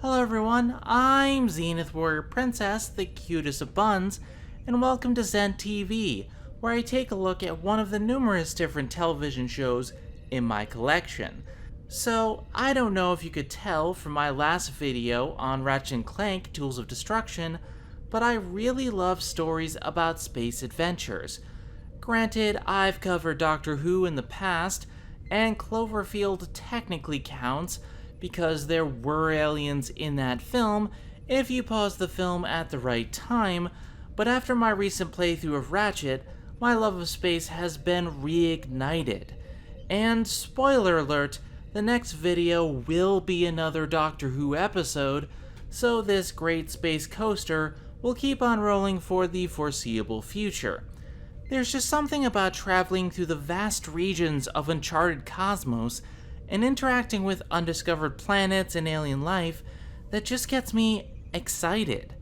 Hello everyone, I'm Zenith Warrior Princess, the cutest of buns, and welcome to Zen TV, where I take a look at one of the numerous different television shows in my collection. So, I don't know if you could tell from my last video on Ratchet & Clank Tools of Destruction, but I really love stories about space adventures. Granted, I've covered Doctor Who in the past, and Cloverfield technically counts, because there were aliens in that film if you pause the film at the right time, but after my recent playthrough of Ratchet, my love of space has been reignited. And spoiler alert, the next video will be another Doctor Who episode, so this great space coaster will keep on rolling for the foreseeable future. There's just something about traveling through the vast regions of uncharted cosmos and interacting with undiscovered planets and alien life that just gets me excited.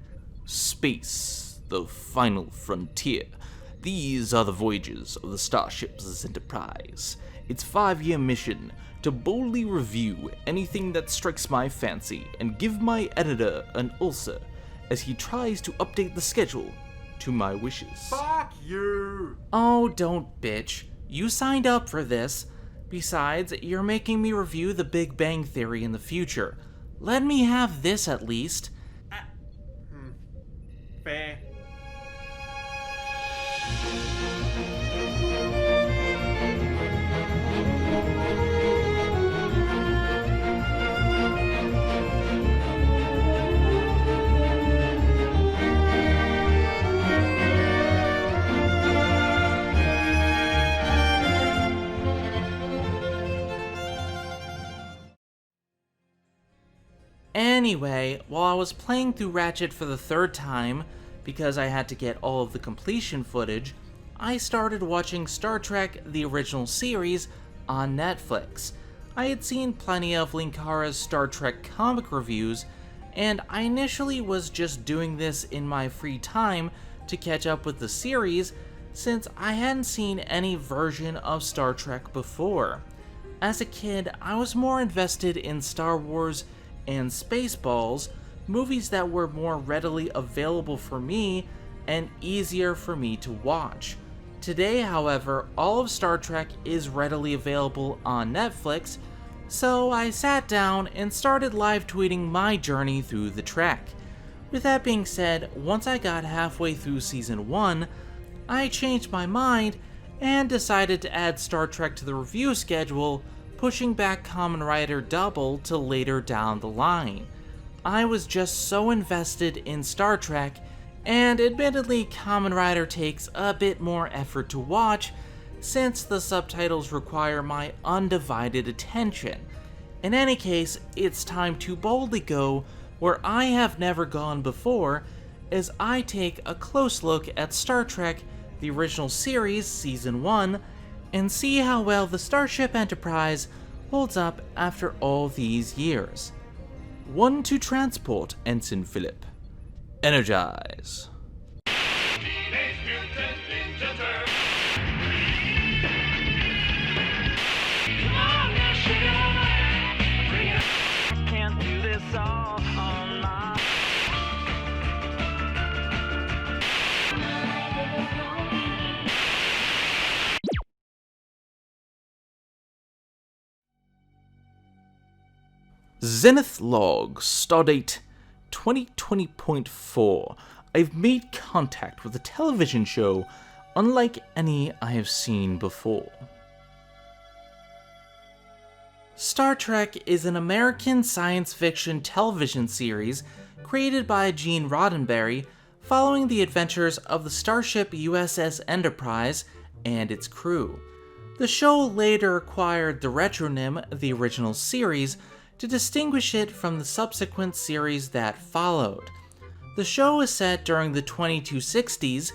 Space, the final frontier. These are the voyages of the starship Enterprise. Its 5-year mission to boldly review anything that strikes my fancy and give my editor an ulcer as he tries to update the schedule to my wishes. Fuck you! Oh, don't bitch. You signed up for this. Besides, you're making me review The Big Bang Theory in the future. Let me have this at least. Fair. Anyway, while I was playing through Ratchet for the third time, because I had to get all of the completion footage, I started watching Star Trek The Original Series on Netflix. I had seen plenty of Linkara's Star Trek comic reviews, and I initially was just doing this in my free time to catch up with the series, since I hadn't seen any version of Star Trek before. As a kid, I was more invested in Star Wars and Spaceballs, movies that were more readily available for me and easier for me to watch. Today, however, all of Star Trek is readily available on Netflix, so I sat down and started live tweeting my journey through the Trek. With that being said, once I got halfway through Season 1, I changed my mind and decided to add Star Trek to the review schedule, pushing back Kamen Rider Double to later down the line. I was just so invested in Star Trek, and admittedly Kamen Rider takes a bit more effort to watch, since the subtitles require my undivided attention. In any case, it's time to boldly go where I have never gone before, as I take a close look at Star Trek The Original Series Season 1, and see how well the Starship Enterprise holds up after all these years. 1 to transport, Ensign Philip. Energize. Can't do this all on my Zenith Log, Stardate 2020.4. I've made contact with a television show unlike any I have seen before. Star Trek is an American science fiction television series created by Gene Roddenberry following the adventures of the starship USS Enterprise and its crew. The show later acquired the retronym The Original Series to distinguish it from the subsequent series that followed. The show is set during the 2260s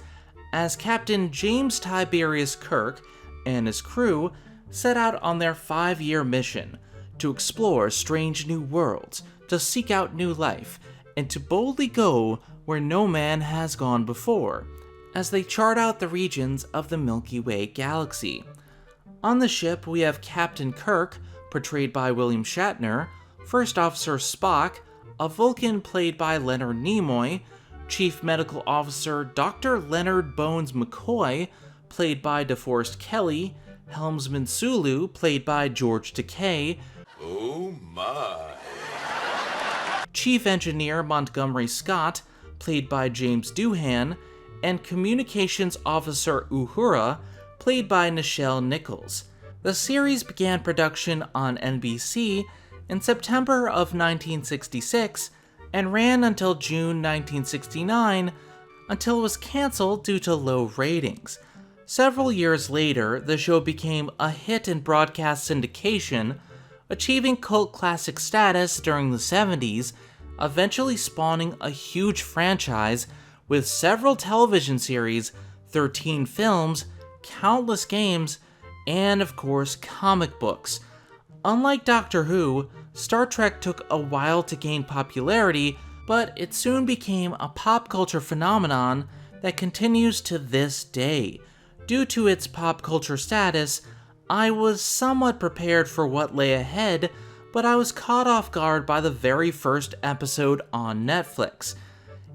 as Captain James Tiberius Kirk and his crew set out on their 5-year mission to explore strange new worlds, to seek out new life, and to boldly go where no man has gone before, as they chart out the regions of the Milky Way galaxy. On the ship, we have Captain Kirk, portrayed by William Shatner, First Officer Spock, a Vulcan played by Leonard Nimoy, Chief Medical Officer Dr. Leonard Bones McCoy, played by DeForest Kelley, Helmsman Sulu, played by George Takei, Oh my. Chief Engineer Montgomery Scott, played by James Doohan, and Communications Officer Uhura, played by Nichelle Nichols. The series began production on NBC in September of 1966 and ran until June 1969 until it was canceled due to low ratings. Several years later, the show became a hit in broadcast syndication, achieving cult classic status during the 70s, eventually spawning a huge franchise with several television series, 13 films, countless games, and of course comic books. Unlike Doctor Who, Star Trek took a while to gain popularity, but it soon became a pop culture phenomenon that continues to this day. Due to its pop culture status, I was somewhat prepared for what lay ahead, but I was caught off guard by the very first episode on Netflix.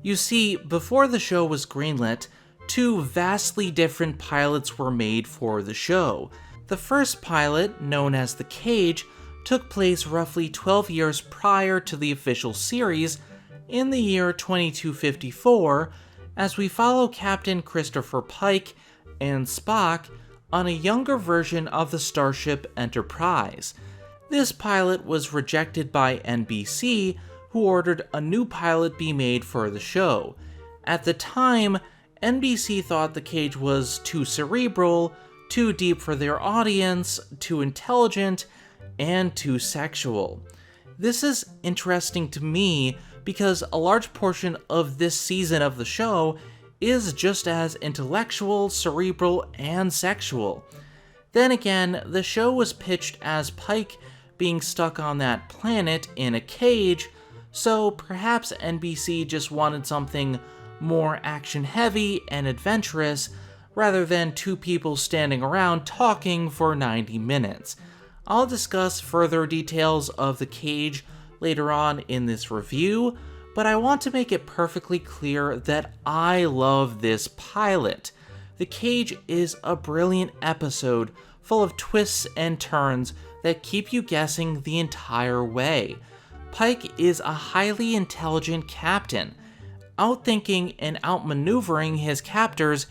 You see, before the show was greenlit, two vastly different pilots were made for the show. The first pilot, known as The Cage, took place roughly 12 years prior to the official series, in the year 2254, as we follow Captain Christopher Pike and Spock on a younger version of the starship Enterprise. This pilot was rejected by NBC, who ordered a new pilot be made for the show. At the time, NBC thought The Cage was too cerebral, too deep for their audience, too intelligent, and too sexual. This is interesting to me because a large portion of this season of the show is just as intellectual, cerebral, and sexual. Then again, the show was pitched as Pike being stuck on that planet in a cage, so perhaps NBC just wanted something more action-heavy and adventurous rather than two people standing around talking for 90 minutes. I'll discuss further details of The Cage later on in this review, but I want to make it perfectly clear that I love this pilot. The Cage is a brilliant episode full of twists and turns that keep you guessing the entire way. Pike is a highly intelligent captain, outthinking and outmaneuvering his captors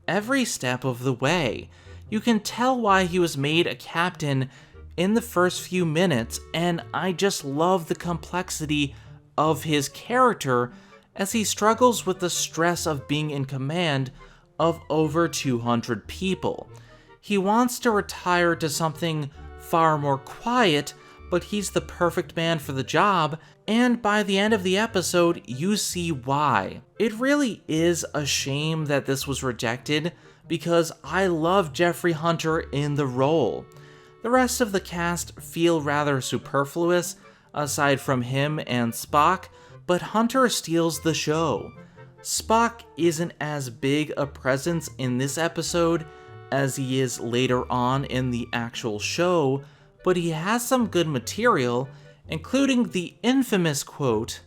every step of the way. You can tell why he was made a captain in the first few minutes, and I just love the complexity of his character as he struggles with the stress of being in command of over 200 people. He wants to retire to something far more quiet, but he's the perfect man for the job, and by the end of the episode, you see why. It really is a shame that this was rejected, because I love Jeffrey Hunter in the role. The rest of the cast feel rather superfluous, aside from him and Spock, but Hunter steals the show. Spock isn't as big a presence in this episode as he is later on in the actual show, but he has some good material, including the infamous quote,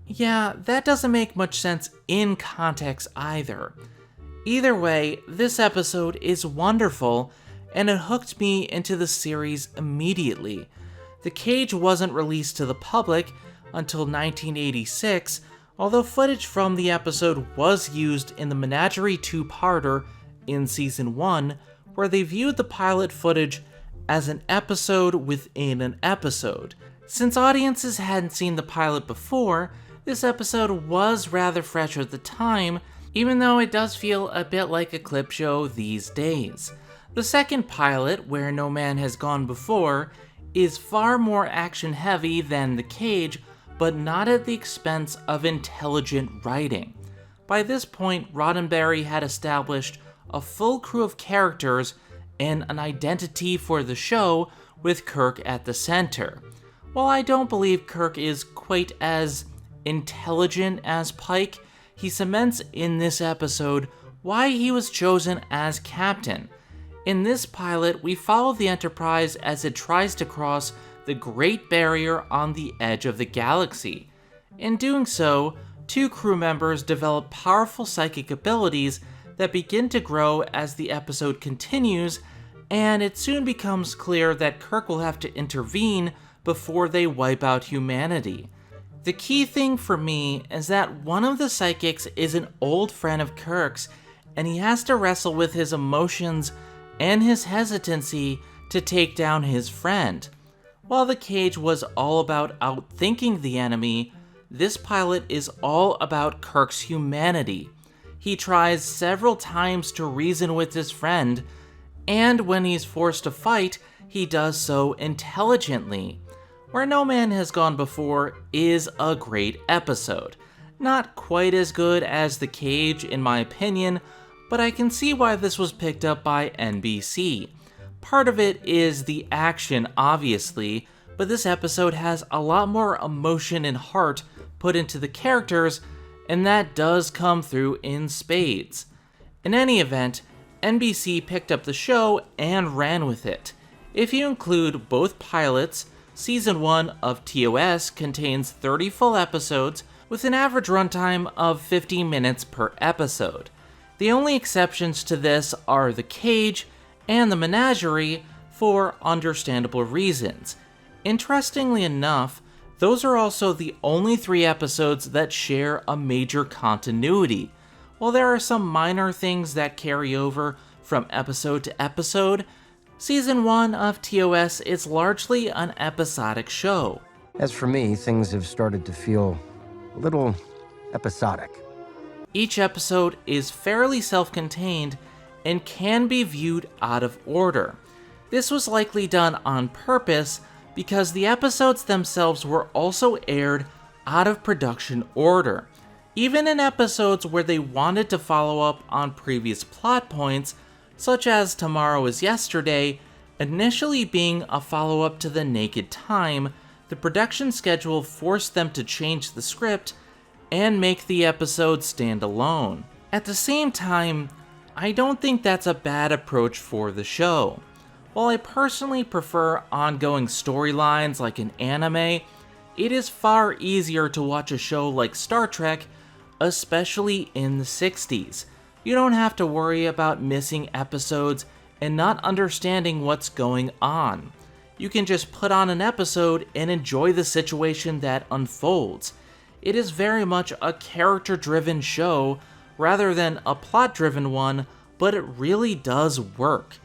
"Yeah, that doesn't make much sense in context either." Either way, this episode is wonderful, and it hooked me into the series immediately. The Cage wasn't released to the public until 1986, although footage from the episode was used in the Menagerie two-parter in Season 1, where they viewed the pilot footage as an episode within an episode. Since audiences hadn't seen the pilot before, this episode was rather fresh at the time, even though it does feel a bit like a clip show these days. The second pilot, Where No Man Has Gone Before, is far more action-heavy than The Cage, but not at the expense of intelligent writing. By this point, Roddenberry had established a full crew of characters and an identity for the show, with Kirk at the center. While I don't believe Kirk is quite as intelligent as Pike, he cements in this episode why he was chosen as captain. In this pilot, we follow the Enterprise as it tries to cross the Great Barrier on the edge of the galaxy. In doing so, 2 crew members develop powerful psychic abilities that begin to grow as the episode continues, and it soon becomes clear that Kirk will have to intervene before they wipe out humanity. The key thing for me is that one of the psychics is an old friend of Kirk's, and he has to wrestle with his emotions and his hesitancy to take down his friend. While the cage was all about outthinking the enemy, this pilot is all about Kirk's humanity. He tries several times to reason with his friend, and when he's forced to fight, he does so intelligently. Where No Man Has Gone Before is a great episode. Not quite as good as The Cage in my opinion, but I can see why this was picked up by NBC. Part of it is the action, obviously, but this episode has a lot more emotion and heart put into the characters, and that does come through in spades. In any event, NBC picked up the show and ran with it. If you include both pilots, Season 1 of TOS contains 30 full episodes with an average runtime of 50 minutes per episode. The only exceptions to this are The Cage and The Menagerie for understandable reasons. Interestingly enough, those are also the only 3 episodes that share a major continuity. While there are some minor things that carry over from episode to episode, Season 1 of TOS is largely an episodic show. As for me, things have started to feel a little episodic. Each episode is fairly self-contained and can be viewed out of order. This was likely done on purpose because the episodes themselves were also aired out of production order. Even in episodes where they wanted to follow up on previous plot points, such as Tomorrow is Yesterday, initially being a follow-up to The Naked Time, the production schedule forced them to change the script and make the episode stand alone. At the same time, I don't think that's a bad approach for the show. While I personally prefer ongoing storylines like an anime, it is far easier to watch a show like Star Trek, especially in the 60s. You don't have to worry about missing episodes and not understanding what's going on. You can just put on an episode and enjoy the situation that unfolds. It is very much a character-driven show rather than a plot-driven one, but it really does work.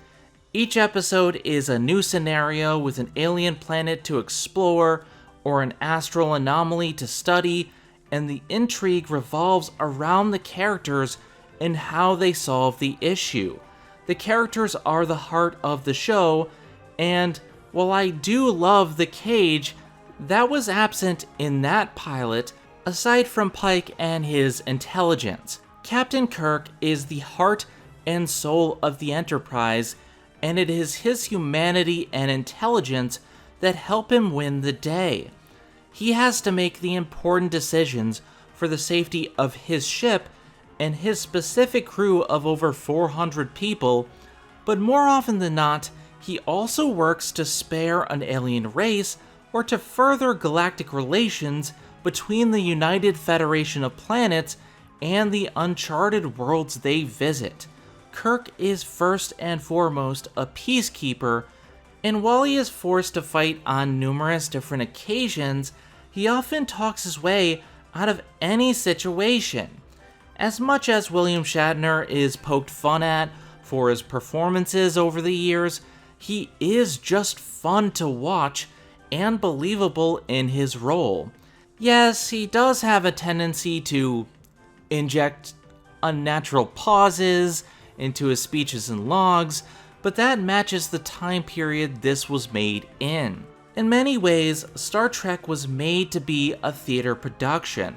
Each episode is a new scenario with an alien planet to explore or an astral anomaly to study, and the intrigue revolves around the characters and how they solve the issue. The characters are the heart of the show, and while I do love The Cage, that was absent in that pilot, aside from Pike and his intelligence. Captain Kirk is the heart and soul of the Enterprise, and it is his humanity and intelligence that help him win the day. He has to make the important decisions for the safety of his ship and his specific crew of over 400 people, but more often than not, he also works to spare an alien race or to further galactic relations between the United Federation of Planets and the uncharted worlds they visit. Kirk is first and foremost a peacekeeper, and while he is forced to fight on numerous different occasions, he often talks his way out of any situation. As much as William Shatner is poked fun at for his performances over the years, he is just fun to watch and believable in his role. Yes, he does have a tendency to inject unnatural pauses into his speeches and logs, but that matches the time period this was made in. In many ways, Star Trek was made to be a theater production.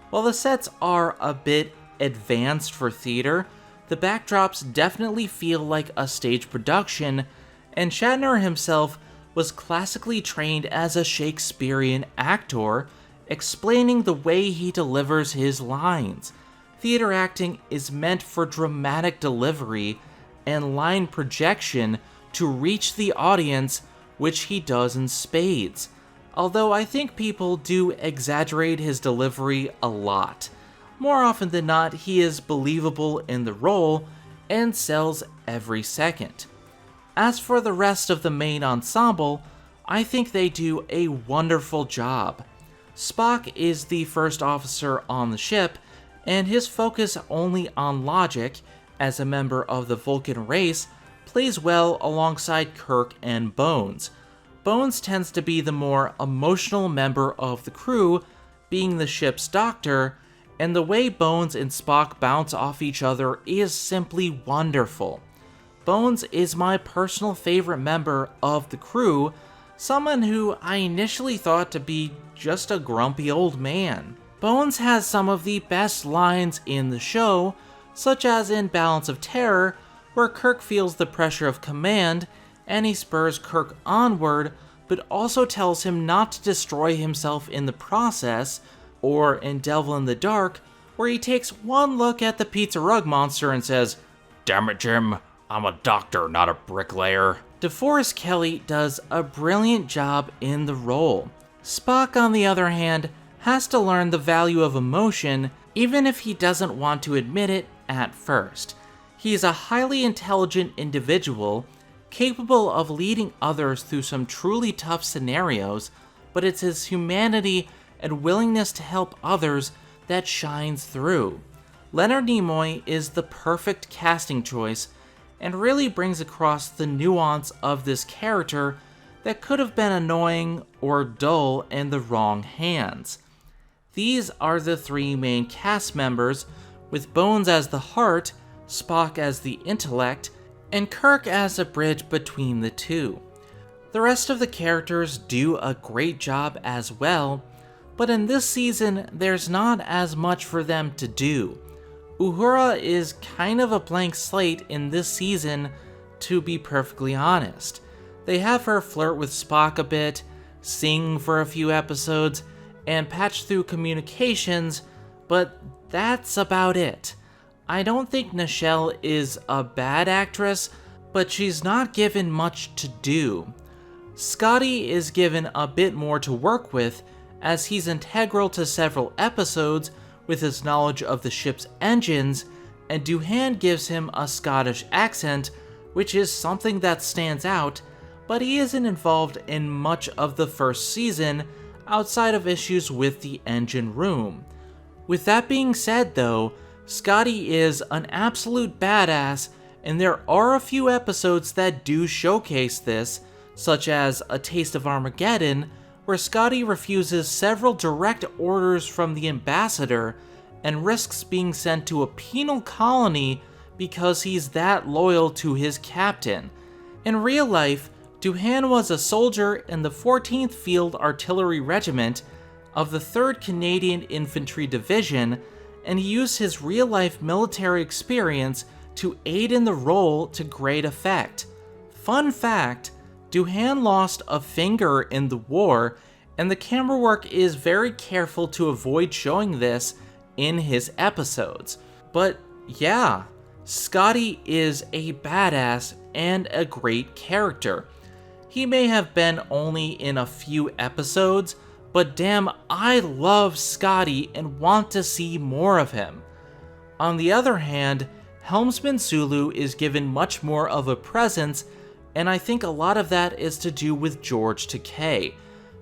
While the sets are a bit advanced for theater, the backdrops definitely feel like a stage production, and Shatner himself was classically trained as a Shakespearean actor, explaining the way he delivers his lines. Theater acting is meant for dramatic delivery and line projection to reach the audience which he does in spades, although I think people do exaggerate his delivery a lot. More often than not, he is believable in the role and sells every second. As for the rest of the main ensemble, I think they do a wonderful job. Spock is the first officer on the ship, and his focus only on logic as a member of the Vulcan race plays well alongside Kirk and Bones. Bones tends to be the more emotional member of the crew, being the ship's doctor, and the way Bones and Spock bounce off each other is simply wonderful. Bones is my personal favorite member of the crew, someone who I initially thought to be just a grumpy old man. Bones has some of the best lines in the show, such as in Balance of Terror, where Kirk feels the pressure of command, and he spurs Kirk onward, but also tells him not to destroy himself in the process, or in Devil in the Dark, where he takes one look at the pizza rug monster and says, "Damn it, Jim, I'm a doctor, not a bricklayer." DeForest Kelley does a brilliant job in the role. Spock, on the other hand, has to learn the value of emotion, even if he doesn't want to admit it at first. He's a highly intelligent individual, capable of leading others through some truly tough scenarios, but it's his humanity and willingness to help others that shines through. Leonard Nimoy is the perfect casting choice and really brings across the nuance of this character that could have been annoying or dull in the wrong hands. These are the three main cast members, with Bones as the heart, Spock as the intellect, and Kirk as a bridge between the two. The rest of the characters do a great job as well, but in this season, there's not as much for them to do. Uhura is kind of a blank slate in this season, to be perfectly honest. They have her flirt with Spock a bit, sing for a few episodes, and patch through communications, but that's about it. I don't think Nichelle is a bad actress, but she's not given much to do. Scotty is given a bit more to work with, as he's integral to several episodes with his knowledge of the ship's engines, and Doohan gives him a Scottish accent, which is something that stands out, but he isn't involved in much of the first season outside of issues with the engine room. With that being said though, Scotty is an absolute badass, and there are a few episodes that do showcase this, such as A Taste of Armageddon, where Scotty refuses several direct orders from the ambassador and risks being sent to a penal colony because he's that loyal to his captain. In real life, Doohan was a soldier in the 14th Field Artillery Regiment of the 3rd Canadian Infantry Division, and he used his real-life military experience to aid in the role to great effect. Fun fact, Doohan lost a finger in the war, and the camera work is very careful to avoid showing this in his episodes. But yeah, Scotty is a badass and a great character. He may have been only in a few episodes, but damn, I love Scotty and want to see more of him. On the other hand, Helmsman Sulu is given much more of a presence, and I think a lot of that is to do with George Takei.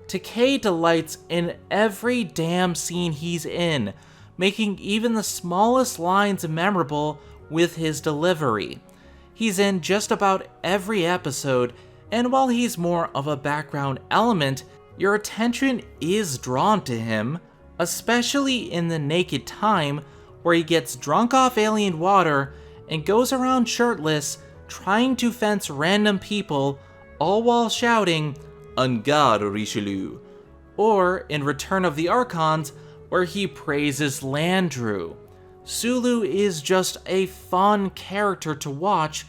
Takei delights in every damn scene he's in, making even the smallest lines memorable with his delivery. He's in just about every episode, and while he's more of a background element, your attention is drawn to him, especially in The Naked Time, where he gets drunk off alien water and goes around shirtless, trying to fence random people, all while shouting, "En garde, Richelieu," or in Return of the Archons, where he praises Landru. Sulu is just a fun character to watch,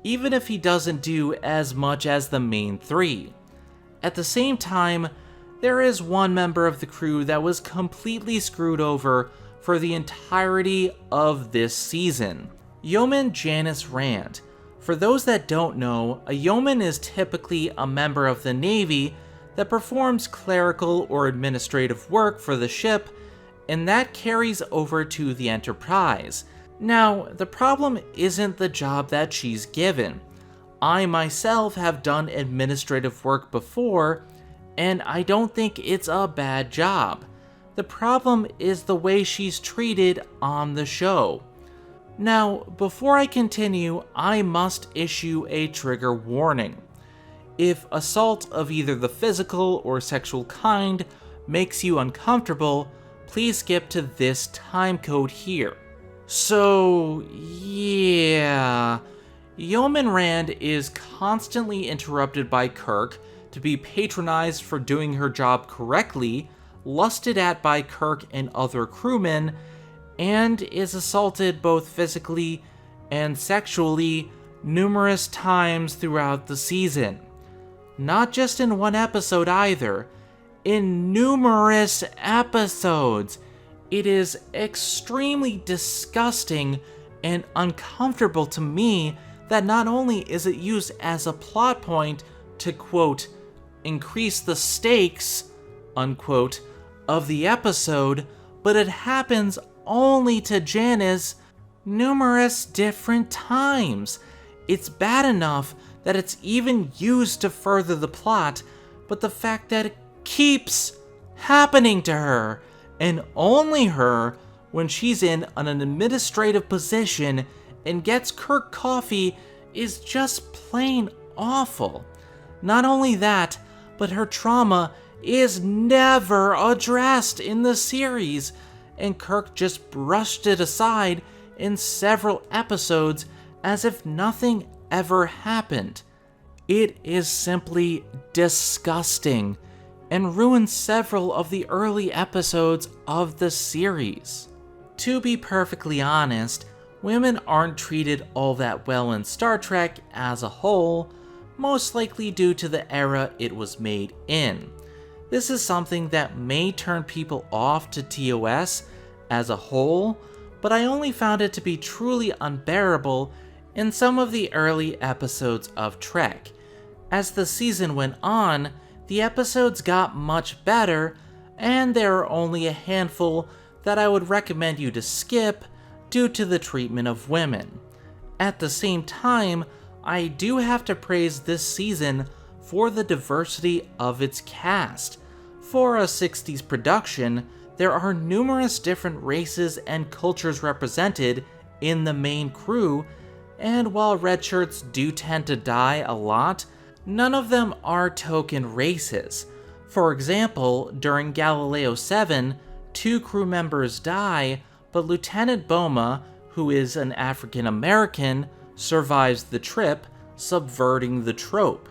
even if he doesn't do as much as the main three. At the same time, there is one member of the crew that was completely screwed over for the entirety of this season. Yeoman Janice Rand. For those that don't know, a yeoman is typically a member of the Navy that performs clerical or administrative work for the ship, and that carries over to the Enterprise. Now, the problem isn't the job that she's given. I myself have done administrative work before, and I don't think it's a bad job. The problem is the way she's treated on the show. Now, before I continue, I must issue a trigger warning. If assault of either the physical or sexual kind makes you uncomfortable, please skip to this time code here. So, yeah. Yeoman Rand is constantly interrupted by Kirk to be patronized for doing her job correctly, lusted at by Kirk and other crewmen, and is assaulted both physically and sexually numerous times throughout the season. Not just in one episode either, in numerous episodes. It is extremely disgusting and uncomfortable to me that not only is it used as a plot point to, quote, increase the stakes, unquote, of the episode, but it happens only to Janice numerous different times. It's bad enough that it's even used to further the plot, but the fact that it keeps happening to her, and only her, when she's in an administrative position and gets Kirk coffee is just plain awful. Not only that, but her trauma is never addressed in the series, and Kirk just brushed it aside in several episodes as if nothing ever happened. It is simply disgusting and ruins several of the early episodes of the series. To be perfectly honest, women aren't treated all that well in Star Trek as a whole, most likely due to the era it was made in. This is something that may turn people off to TOS as a whole, but I only found it to be truly unbearable in some of the early episodes of Trek. As the season went on, the episodes got much better, and there are only a handful that I would recommend you to skip due to the treatment of women. At the same time, I do have to praise this season for the diversity of its cast. For a 60s production, there are numerous different races and cultures represented in the main crew, and while red shirts do tend to die a lot, none of them are token races. For example, during Galileo 7, 2 crew members die, but Lieutenant Boma, who is an African American, survives the trip, subverting the trope.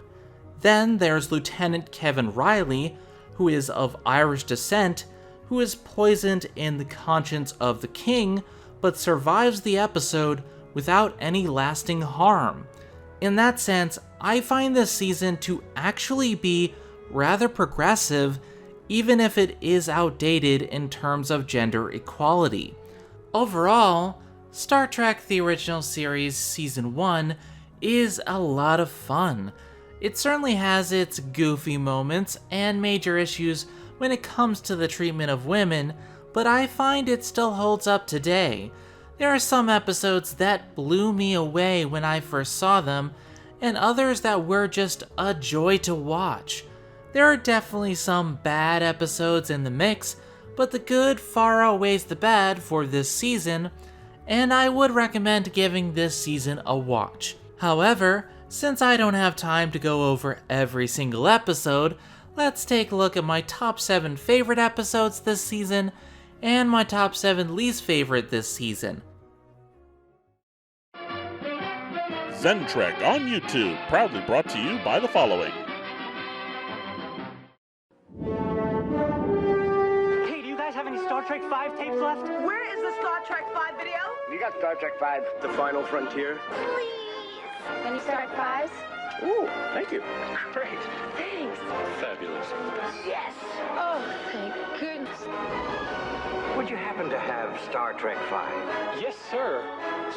Then there's Lieutenant Kevin Riley, who is of Irish descent, who is poisoned in the conscience of the king, but survives the episode without any lasting harm. In that sense, I find this season to actually be rather progressive, even if it is outdated in terms of gender equality. Overall, Star Trek The Original Series Season 1 is a lot of fun. It certainly has its goofy moments and major issues when it comes to the treatment of women, but I find it still holds up today. There are some episodes that blew me away when I first saw them, and others that were just a joy to watch. There are definitely some bad episodes in the mix, but the good far outweighs the bad for this season, and I would recommend giving this season a watch. However, since I don't have time to go over every single episode, let's take a look at my top 7 favorite episodes this season and my top 7 least favorite this season. Zen Trek on YouTube, proudly brought to you by the following. Hey, do you guys have any Star Trek 5 tapes left? Where is the Star Trek 5 video? You got Star Trek 5, The Final Frontier? Please. Any Star Trek 5s? Ooh, thank you. Great. Thanks. Fabulous. Yes. Oh, thank goodness. Would you happen to have Star Trek 5? Yes, sir.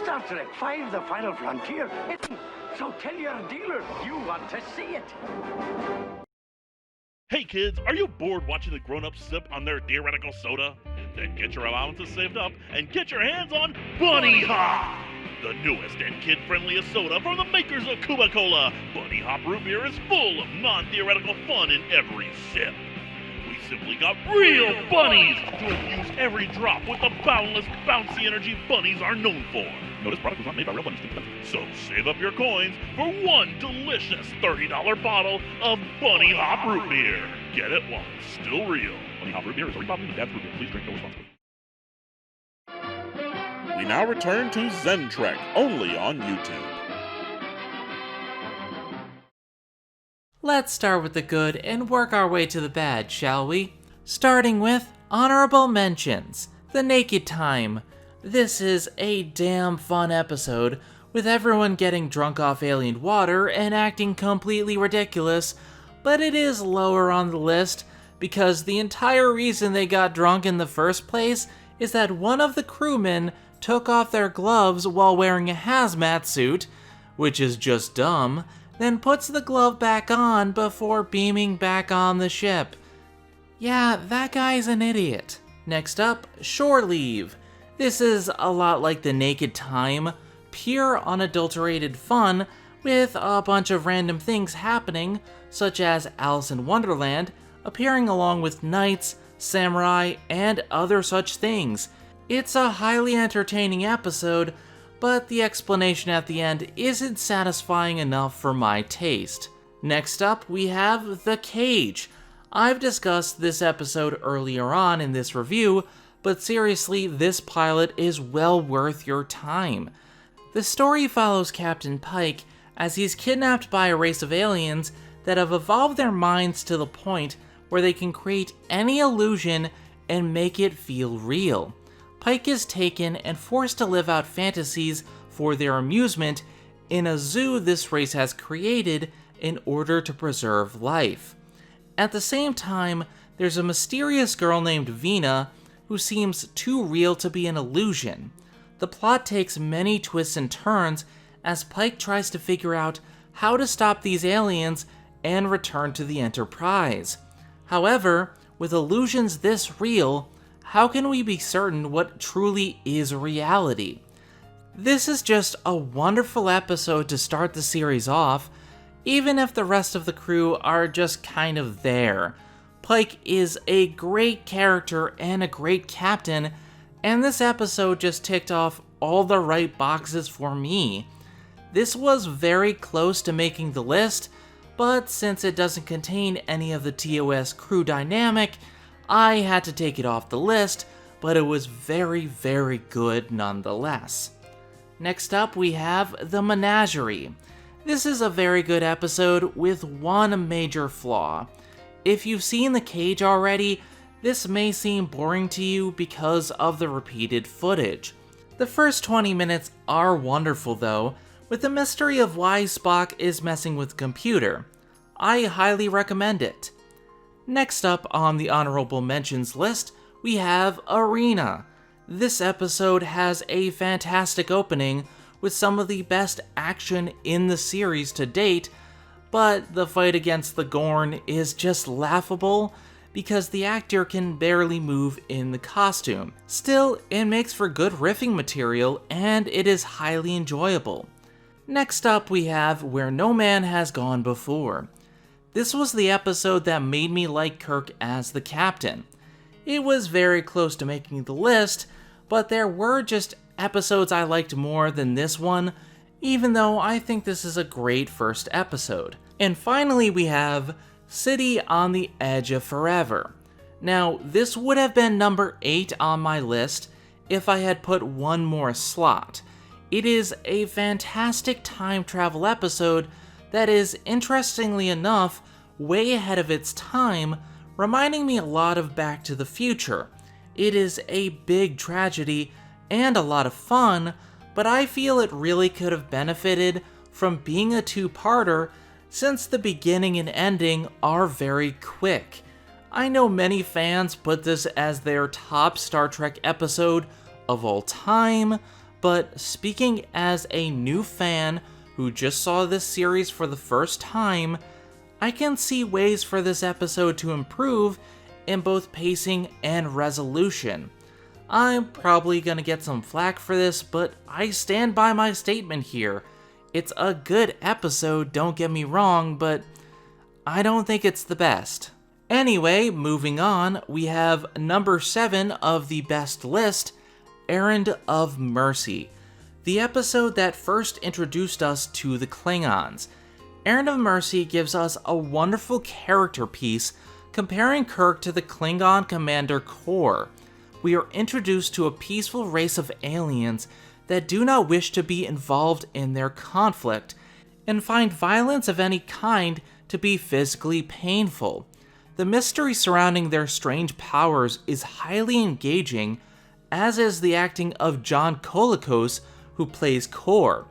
Star Trek 5, The Final Frontier? It's So tell your dealer you want to see it. Hey kids, are you bored watching the grown-ups sip on their theoretical soda? Then get your allowances saved up and get your hands on Bunny Hop! The newest and kid-friendliest soda from the makers of Cuba Cola. Bunny Hop Root Beer is full of non-theoretical fun in every sip. We simply got real bunnies to infuse every drop with the boundless, bouncy energy bunnies are known for. No, this product was not made by real bunnies. So save up your coins for one delicious $30 bottle of Bunny Hop Root Beer. Get it while it's still real. Bunny Hop Root Beer is originated in Dad's Root Beer. Please drink no responsibly. We now return to Zen Trek, only on YouTube. Let's start with the good and work our way to the bad, shall we? Starting with honorable mentions. The Naked Time. This is a damn fun episode, with everyone getting drunk off alien water and acting completely ridiculous, but it is lower on the list because the entire reason they got drunk in the first place is that one of the crewmen took off their gloves while wearing a hazmat suit, which is just dumb, then puts the glove back on before beaming back on the ship. Yeah, that guy's an idiot. Next up, Shore Leave. This is a lot like The Naked Time, pure unadulterated fun with a bunch of random things happening, such as Alice in Wonderland appearing along with knights, samurai, and other such things. It's a highly entertaining episode, but the explanation at the end isn't satisfying enough for my taste. Next up, we have The Cage. I've discussed this episode earlier on in this review, but seriously, this pilot is well worth your time. The story follows Captain Pike as he's kidnapped by a race of aliens that have evolved their minds to the point where they can create any illusion and make it feel real. Pike is taken and forced to live out fantasies for their amusement in a zoo this race has created in order to preserve life. At the same time, there's a mysterious girl named Vina who seems too real to be an illusion. The plot takes many twists and turns as Pike tries to figure out how to stop these aliens and return to the Enterprise. However, with illusions this real, how can we be certain what truly is reality? This is just a wonderful episode to start the series off, even if the rest of the crew are just kind of there. Pike is a great character and a great captain, and this episode just ticked off all the right boxes for me. This was very close to making the list, but since it doesn't contain any of the TOS crew dynamic, I had to take it off the list, but it was very, very good nonetheless. Next up, we have The Menagerie. This is a very good episode with one major flaw. If you've seen The Cage already, this may seem boring to you because of the repeated footage. The first 20 minutes are wonderful though, with the mystery of why Spock is messing with the computer. I highly recommend it. Next up on the honorable mentions list, we have Arena. This episode has a fantastic opening with some of the best action in the series to date, but the fight against the Gorn is just laughable because the actor can barely move in the costume. Still, it makes for good riffing material and it is highly enjoyable. Next up we have Where No Man Has Gone Before. This was the episode that made me like Kirk as the captain. It was very close to making the list, but there were just episodes I liked more than this one, even though I think this is a great first episode. And finally we have City on the Edge of Forever. Now, this would have been number 8 on my list if I had put one more slot. It is a fantastic time travel episode that is, interestingly enough, way ahead of its time, reminding me a lot of Back to the Future. It is a big tragedy and a lot of fun, but I feel it really could have benefited from being a two-parter since the beginning and ending are very quick. I know many fans put this as their top Star Trek episode of all time, but speaking as a new fan who just saw this series for the first time, I can see ways for this episode to improve in both pacing and resolution. I'm probably gonna get some flack for this, but I stand by my statement here. It's a good episode, don't get me wrong, but I don't think it's the best. Anyway, moving on, we have number 7 of the best list, Errand of Mercy, the episode that first introduced us to the Klingons. Errand of Mercy gives us a wonderful character piece comparing Kirk to the Klingon commander Kor. We are introduced to a peaceful race of aliens that do not wish to be involved in their conflict, and find violence of any kind to be physically painful. The mystery surrounding their strange powers is highly engaging, as is the acting of John Colicos, who plays Kor.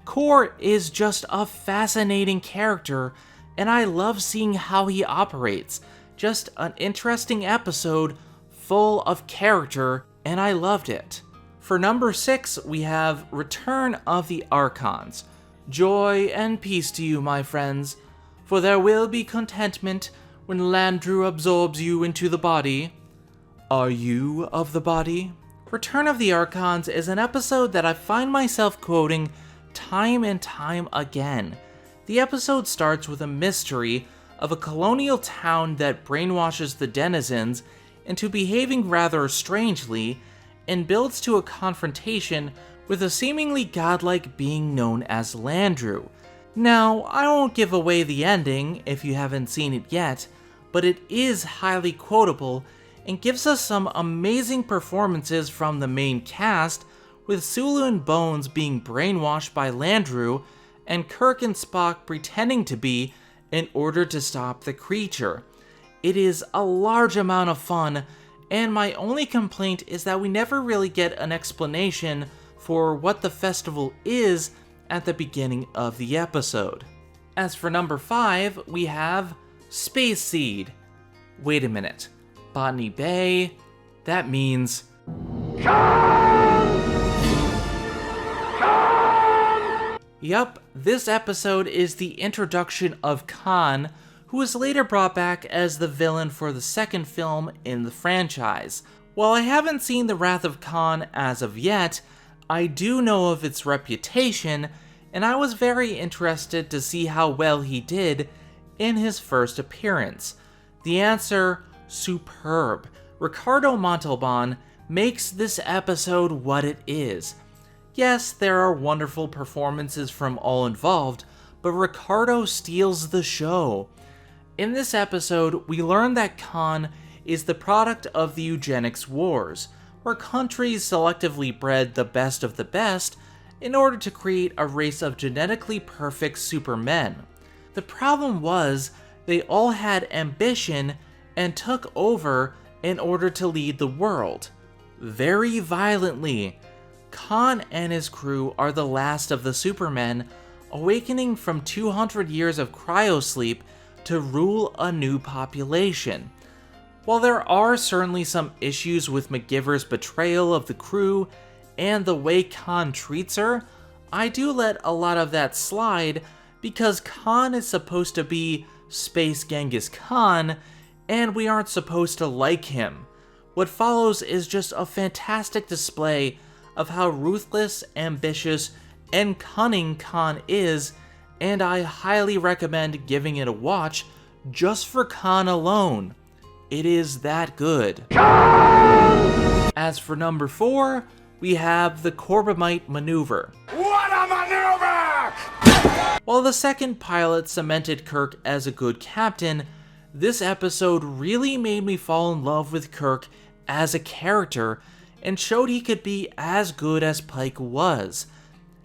Kor is just a fascinating character, and I love seeing how he operates. Just an interesting episode full of character, and I loved it. For number 6, we have Return of the Archons. Joy and peace to you, my friends, for there will be contentment when Landru absorbs you into the body. Are you of the body? Return of the Archons is an episode that I find myself quoting time and time again. The episode starts with a mystery of a colonial town that brainwashes the denizens into behaving rather strangely, and builds to a confrontation with a seemingly godlike being known as Landru. Now, I won't give away the ending if you haven't seen it yet, but it is highly quotable and gives us some amazing performances from the main cast, with Sulu and Bones being brainwashed by Landru, and Kirk and Spock pretending to be in order to stop the creature. It is a large amount of fun, and my only complaint is that we never really get an explanation for what the festival is at the beginning of the episode. As for number 5, we have Space Seed. Wait a minute. Botany Bay? That means... Yup, this episode is the introduction of Khan, who was later brought back as the villain for the second film in the franchise. While I haven't seen The Wrath of Khan as of yet, I do know of its reputation, and I was very interested to see how well he did in his first appearance. The answer, superb. Ricardo Montalban makes this episode what it is. Yes, there are wonderful performances from all involved, but Ricardo steals the show. In this episode, we learn that Khan is the product of the eugenics wars, where countries selectively bred the best of the best in order to create a race of genetically perfect supermen. The problem was, they all had ambition and took over in order to lead the world. Very violently. Khan and his crew are the last of the supermen, awakening from 200 years of cryosleep to rule a new population. While there are certainly some issues with McGiver's betrayal of the crew and the way Khan treats her, I do let a lot of that slide because Khan is supposed to be Space Genghis Khan, and we aren't supposed to like him. What follows is just a fantastic display of how ruthless, ambitious, and cunning Khan is, and I highly recommend giving it a watch just for Khan alone. It is that good. As for number 4, we have the Corbomite Maneuver. What a maneuver! While the second pilot cemented Kirk as a good captain, this episode really made me fall in love with Kirk as a character and showed he could be as good as Pike was.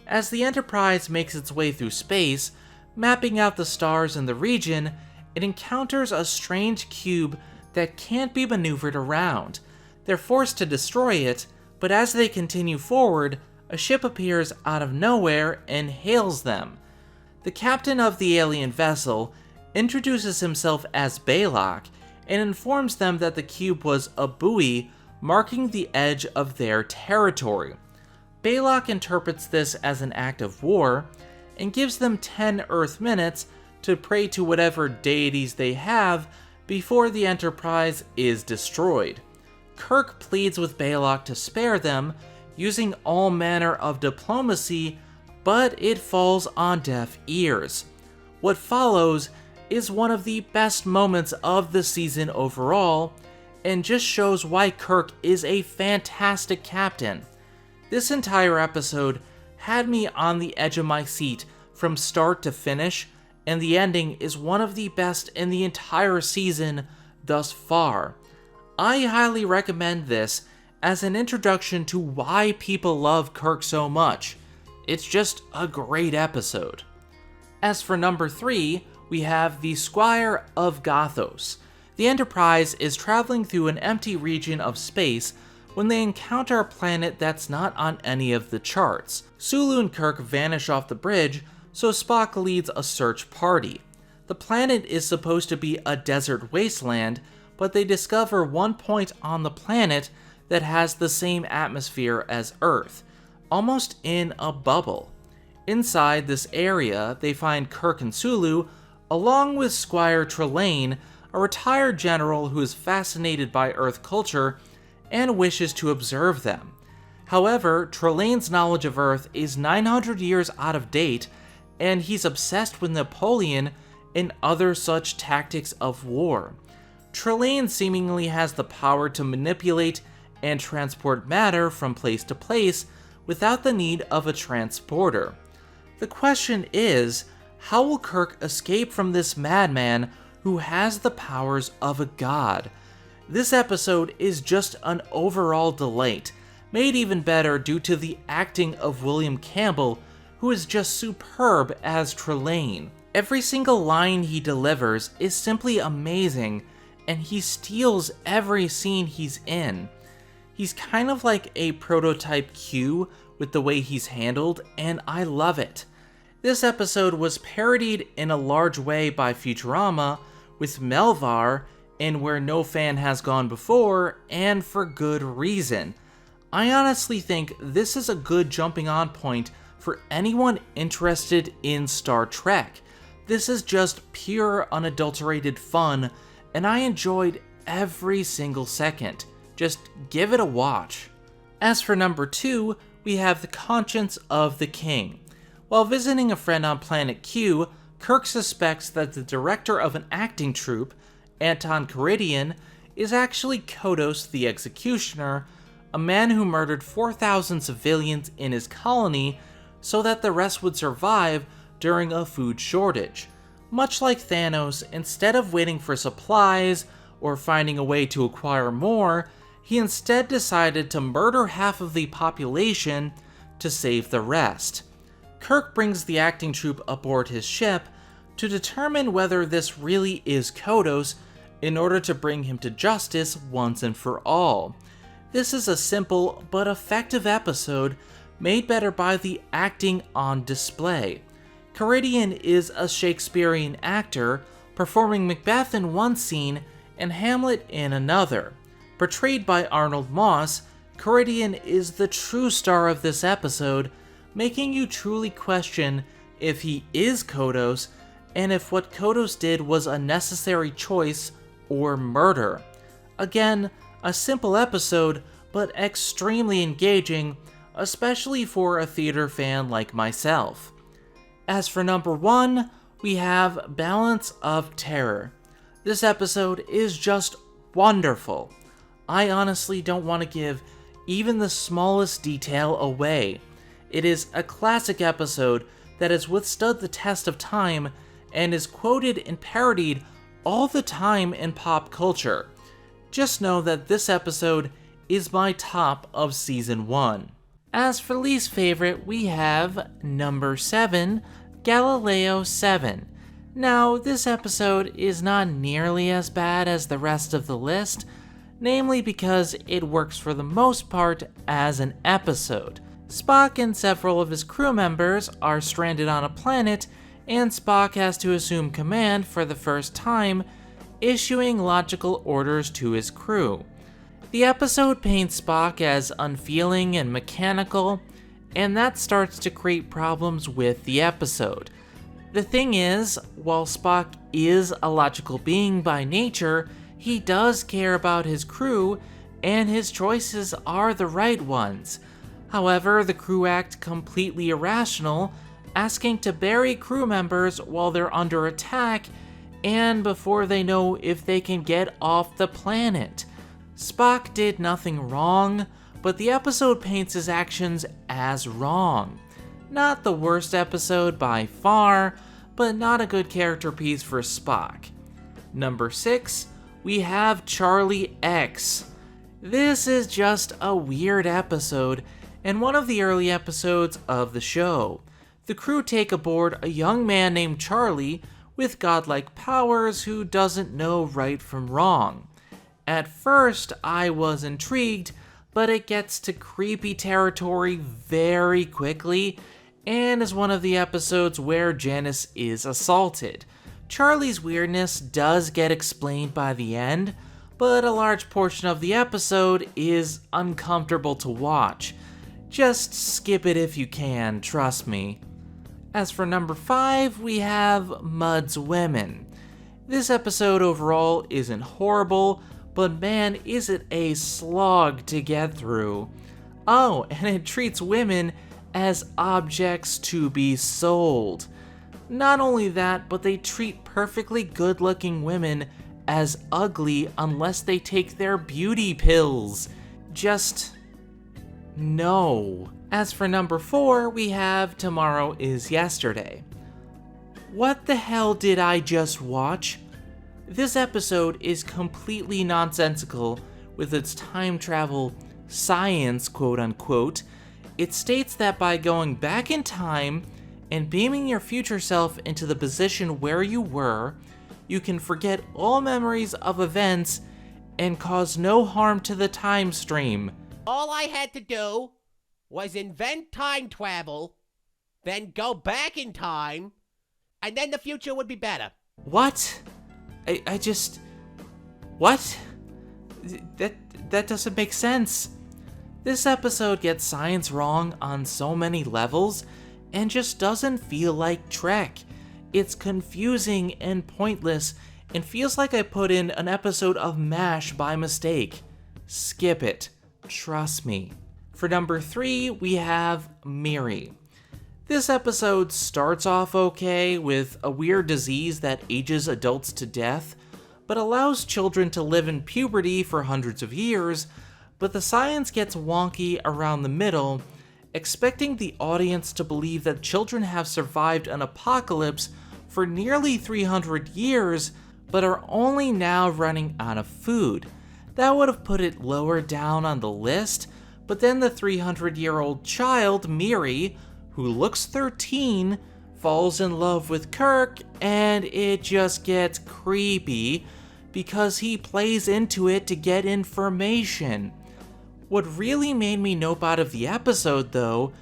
As the Enterprise makes its way through space, mapping out the stars in the region, it encounters a strange cube that can't be maneuvered around. They're forced to destroy it, but as they continue forward, a ship appears out of nowhere and hails them. The captain of the alien vessel introduces himself as Balok and informs them that the cube was a buoy marking the edge of their territory. Balok interprets this as an act of war, and gives them 10 Earth minutes to pray to whatever deities they have before the Enterprise is destroyed. Kirk pleads with Baylock to spare them, using all manner of diplomacy, but it falls on deaf ears. What follows is one of the best moments of the season overall, and just shows why Kirk is a fantastic captain. This entire episode had me on the edge of my seat from start to finish, and the ending is one of the best in the entire season thus far. I highly recommend this as an introduction to why people love Kirk so much. It's just a great episode. As for number 3, we have the Squire of Gothos. The Enterprise is traveling through an empty region of space when they encounter a planet that's not on any of the charts. Sulu and Kirk vanish off the bridge, so Spock leads a search party. The planet is supposed to be a desert wasteland, but they discover one point on the planet that has the same atmosphere as Earth, almost in a bubble. Inside this area, they find Kirk and Sulu, along with Squire Trelane, a retired general who is fascinated by Earth culture and wishes to observe them. However, Trelane's knowledge of Earth is 900 years out of date, and he's obsessed with Napoleon and other such tactics of war. Trelane seemingly has the power to manipulate and transport matter from place to place without the need of a transporter. The question is, how will Kirk escape from this madman who has the powers of a god? This episode is just an overall delight, made even better due to the acting of William Campbell, who is just superb as Trelane. Every single line he delivers is simply amazing, and he steals every scene he's in. He's kind of like a prototype Q with the way he's handled, and I love it. This episode was parodied in a large way by Futurama with Melvar in Where No Fan Has Gone Before, and for good reason. I honestly think this is a good jumping on point for anyone interested in Star Trek. This is just pure, unadulterated fun, and I enjoyed every single second. Just give it a watch. As for number 2, we have The Conscience of the King. While visiting a friend on Planet Q, Kirk suspects that the director of an acting troupe, Anton Karidian, is actually Kodos the Executioner, a man who murdered 4,000 civilians in his colony so that the rest would survive during a food shortage. Much like Thanos, instead of waiting for supplies or finding a way to acquire more, he instead decided to murder half of the population to save the rest. Kirk brings the acting troupe aboard his ship to determine whether this really is Kodos in order to bring him to justice once and for all. This is a simple but effective episode made better by the acting on display. Karidian is a Shakespearean actor, performing Macbeth in one scene and Hamlet in another. Portrayed by Arnold Moss, Karidian is the true star of this episode, making you truly question if he is Kodos and if what Kodos did was a necessary choice or murder. Again, a simple episode, but extremely engaging, especially for a theater fan like myself. As for number 1, we have Balance of Terror. This episode is just wonderful. I honestly don't want to give even the smallest detail away. It is a classic episode that has withstood the test of time and is quoted and parodied all the time in pop culture. Just know that this episode is my top of season 1. As for least favorite, we have number 7, Galileo 7. Now, this episode is not nearly as bad as the rest of the list, namely because it works for the most part as an episode. Spock and several of his crew members are stranded on a planet, and Spock has to assume command for the first time, issuing logical orders to his crew. The episode paints Spock as unfeeling and mechanical, and that starts to create problems with the episode. The thing is, while Spock is a logical being by nature, he does care about his crew, and his choices are the right ones. However, the crew act completely irrational, asking to bury crew members while they're under attack and before they know if they can get off the planet. Spock did nothing wrong, but the episode paints his actions as wrong. Not the worst episode by far, but not a good character piece for Spock. Number 6, we have Charlie X. This is just a weird episode, and one of the early episodes of the show. The crew take aboard a young man named Charlie with godlike powers who doesn't know right from wrong. At first, I was intrigued, but it gets to creepy territory very quickly, and is one of the episodes where Janice is assaulted. Charlie's weirdness does get explained by the end, but a large portion of the episode is uncomfortable to watch. Just skip it if you can, trust me. As for number 5, we have Mudd's Women. This episode overall isn't horrible, but man, is it a slog to get through. Oh, and it treats women as objects to be sold. Not only that, but they treat perfectly good-looking women as ugly unless they take their beauty pills. Just no. As for number 4, we have Tomorrow is Yesterday. What the hell did I just watch? This episode is completely nonsensical with its time travel science, quote unquote. It states that by going back in time and beaming your future self into the position where you were, you can forget all memories of events and cause no harm to the time stream. All I had to do was invent time travel, then go back in time, and then the future would be better. What? What? That doesn't make sense. This episode gets science wrong on so many levels and just doesn't feel like Trek. It's confusing and pointless and feels like I put in an episode of MASH by mistake. Skip it. Trust me. For number 3, we have Miri. This episode starts off okay with a weird disease that ages adults to death, but allows children to live in puberty for hundreds of years, but the science gets wonky around the middle, expecting the audience to believe that children have survived an apocalypse for nearly 300 years, but are only now running out of food. That would have put it lower down on the list, but then the 300-year-old child, Miri, who looks 13, falls in love with Kirk, and it just gets creepy because he plays into it to get information. What really made me nope out of the episode, though,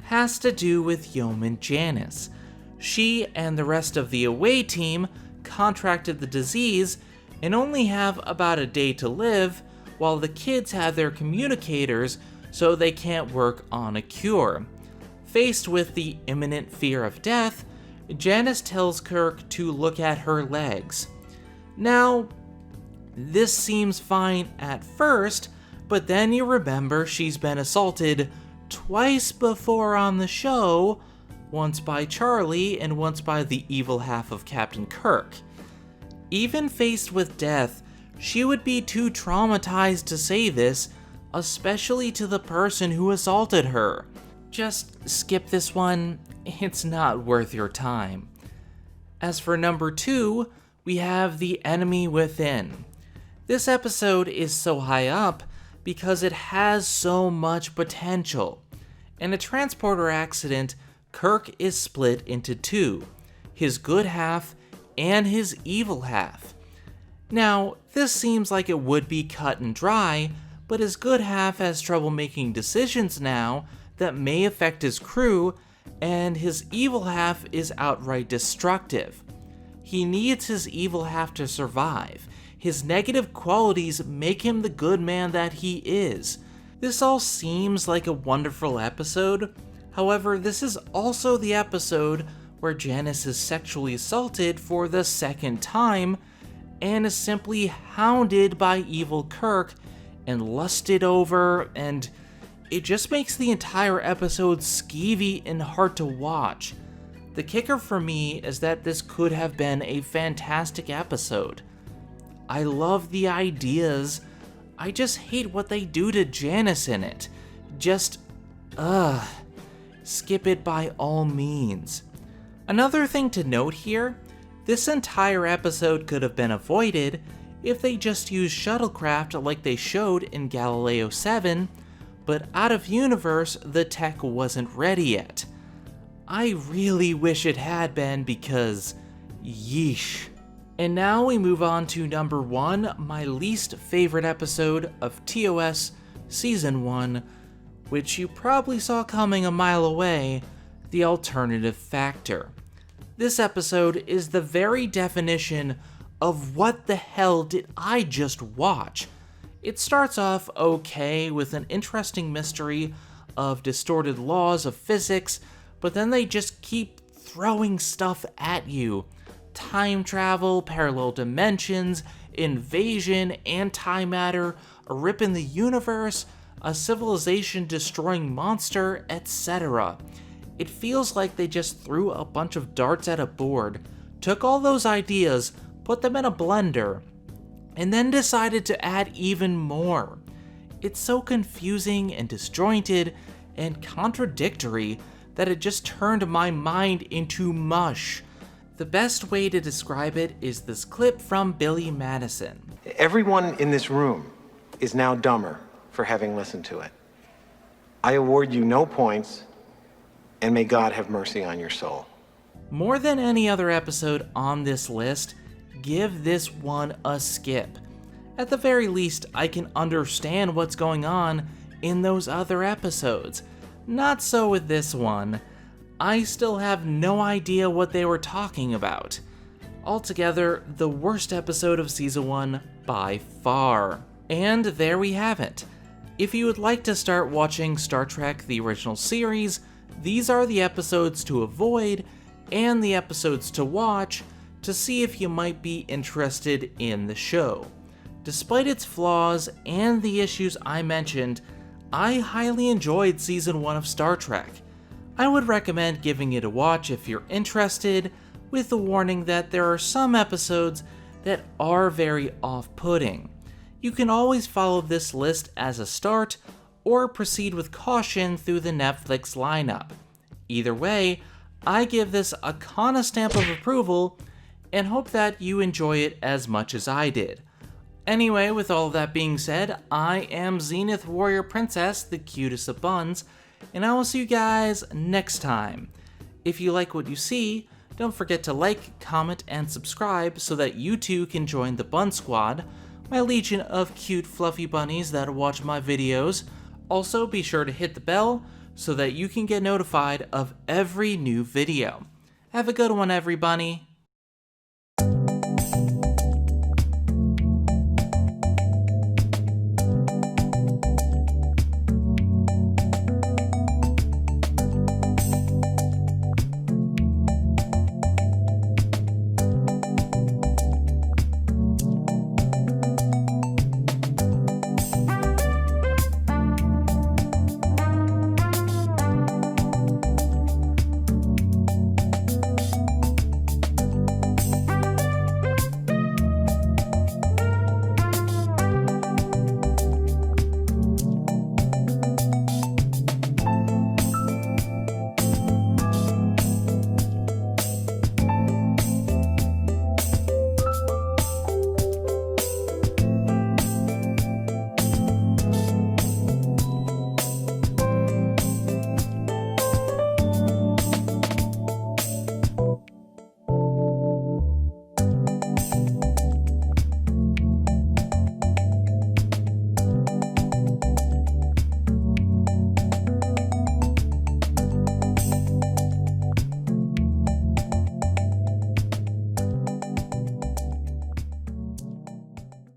has to do with Yeoman Janice. She and the rest of the away team contracted the disease and only have about a day to live, while the kids have their communicators so they can't work on a cure. Faced with the imminent fear of death, Janice tells Kirk to look at her legs. Now, this seems fine at first, but then you remember she's been assaulted twice before on the show, once by Charlie and once by the evil half of Captain Kirk. Even faced with death, she would be too traumatized to say this, especially to the person who assaulted her. Just skip this one, it's not worth your time. As for number 2, we have The Enemy Within. This episode is so high up because it has so much potential. In a transporter accident, Kirk is split into 2, his good half and his evil half. Now, this seems like it would be cut and dry, but his good half has trouble making decisions now that may affect his crew, and his evil half is outright destructive. He needs his evil half to survive. His negative qualities make him the good man that he is. This all seems like a wonderful episode, However, this is also the episode where Janice is sexually assaulted for the second time and is simply hounded by evil Kirk and lusted over, and it just makes the entire episode skeevy and hard to watch. The kicker for me is that this could have been a fantastic episode. I love the ideas, I just hate what they do to Janice in it. Just, skip it by all means. Another thing to note here, this entire episode could have been avoided if they just used shuttlecraft like they showed in Galileo 7, but out of universe, the tech wasn't ready yet. I really wish it had been because, yeesh. And now we move on to number 1, my least favorite episode of TOS Season 1, which you probably saw coming a mile away, The Alternative Factor. This episode is the very definition of what the hell did I just watch. It starts off okay with an interesting mystery of distorted laws of physics, but then they just keep throwing stuff at you. Time travel, parallel dimensions, invasion, antimatter, a rip in the universe, a civilization-destroying monster, etc. It feels like they just threw a bunch of darts at a board, took all those ideas, put them in a blender, and then decided to add even more. It's so confusing and disjointed and contradictory that it just turned my mind into mush. The best way to describe it is this clip from Billy Madison. Everyone in this room is now dumber for having listened to it. I award you no points, and may God have mercy on your soul. More than any other episode on this list, give this one a skip. At the very least, I can understand what's going on in those other episodes. Not so with this one. I still have no idea what they were talking about. Altogether, the worst episode of Season 1 by far. And there we have it. If you would like to start watching Star Trek the original series, these are the episodes to avoid and the episodes to watch to see if you might be interested in the show. Despite its flaws and the issues I mentioned, I highly enjoyed Season 1 of Star Trek. I would recommend giving it a watch if you're interested, with the warning that there are some episodes that are very off-putting. You can always follow this list as a start, or proceed with caution through the Netflix lineup. Either way, I give this a Kana stamp of approval, and hope that you enjoy it as much as I did. Anyway, with all of that being said, I am Zenith Warrior Princess, the cutest of buns, and I will see you guys next time. If you like what you see, don't forget to like, comment, and subscribe so that you too can join the Bun Squad, my legion of cute fluffy bunnies that watch my videos. Also, be sure to hit the bell so that you can get notified of every new video. Have a good one, everybody.